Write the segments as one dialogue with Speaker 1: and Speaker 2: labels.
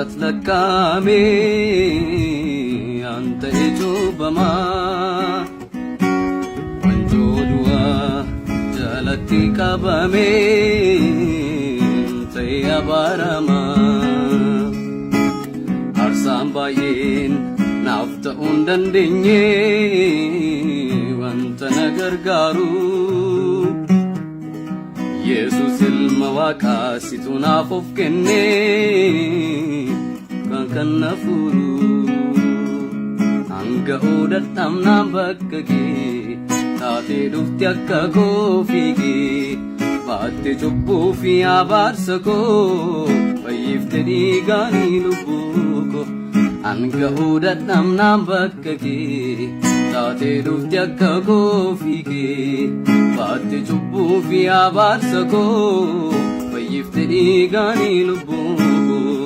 Speaker 1: ጸጸት ለቃሜ አንተ እጁበማ ወንጆዱዋ ጀለቲ ቀበሜ ተያባረማ አርሳም ባዬን ናፍተኡን ደንደኜ ወንተ ነገር ጋሩ ኢየሱስ ilmawaaqa situ naaf of kenne kan nafuru anga'uu dadhabnaan bakka kee taatee dhufti akka koofigee baatte cubbuu fi abaarsa koo fayyifte dhiigaanii lubbuu koo anga'uu dadhabnaan bakka kee taatee dhufti akka koofigee baatte cubbuu fi abaarsa koo fayyifte dhiigaanii lubbuu koo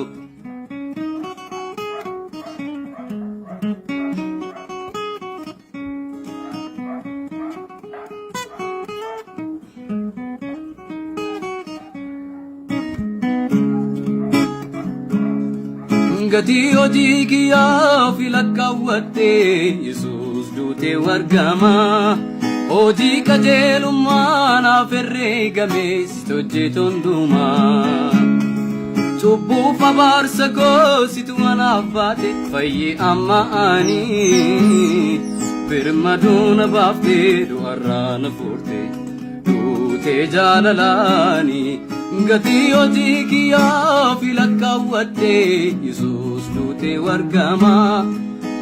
Speaker 1: gatii hojii kiyyaa fi lakkaawwattee Yesuus duutee wargamaa hojii qajeelummaa naaf herreegame situ hojjetu hundumaa cubbuuf abaarsa koo situ anaaf baate fayyee amma ani birmaduu na baaftee du'arraa na furte duutee jaalalaani gatii hojii kiyyaa fi lakkaawwattee Yesuus duutee wargamaa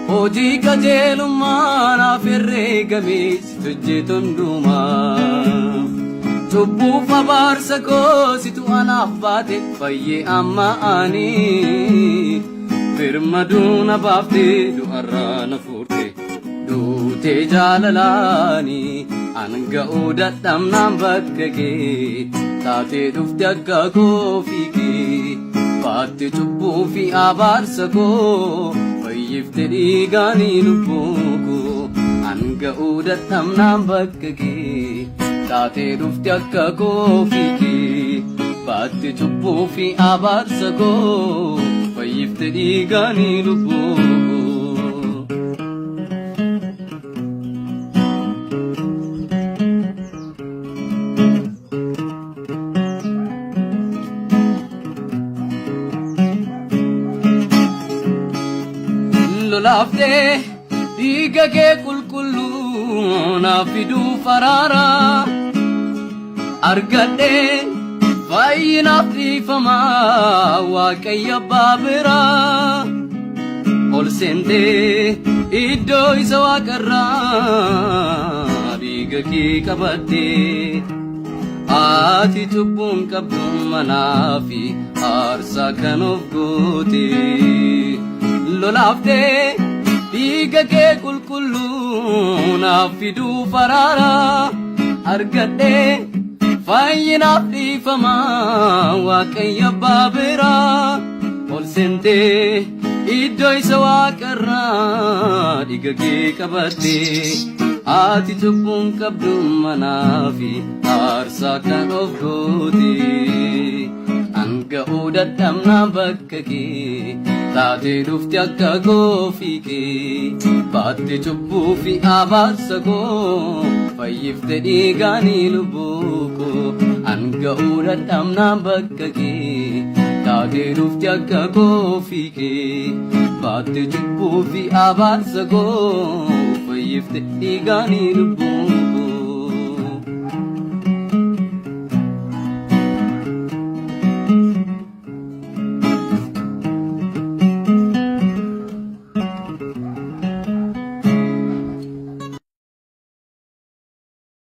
Speaker 1: hojii qajeelummaa naaf herreegame situ hojjetu hundumaa cubbuuf abaarsa koo situ anaaf baate fayyee amma ani birmaduu na baaftee du'arraa na furte duutee jaalalaani anga'uu dadhabnaan bakka kee taatee dhufte akka koofigee baatte cubbuu fi abaarsa koo fayyifte dhiigaanii lubbuu koo anga'uu dadhabnaan bakka kee taatee dhufte akka koofigee baatte cubbuu fi abaarsa koo fayyifte dhiigaanii lubbuu koo lolaftee dhiiga kee qulqulluu naaf fiduu faraara argadhee fayyinaaf dhiifamaa Waaqayyo abbaa biraa ol seentee iddoo isa waaqarraa dhiiga kee qabattee ati cubbuun qabdu manaa fi aarsaa kan of gootee lolaftee dhiiga kee qulqulluu naaf fiduu faraara argadhee fayyinaaf dhiifamaa Waaqayyo abbaa biraa ol seentee iddoo isa waaqarraa dhiiga kee qabattee ati cubbuun qabdu manaa fi aarsaa kan of gootee anga'uu dadhabnaan bakka kee taatee dhufte akka koofigee baatte cubbuu fi abaarsa koo fayyifte dhiigaanii lubbuu koo anga'uu dadhabnaan bakka kee taatee dhufte akka koofigee baatte cubbuu fi abaarsa koo fayyifte dhiigaanii lubbuu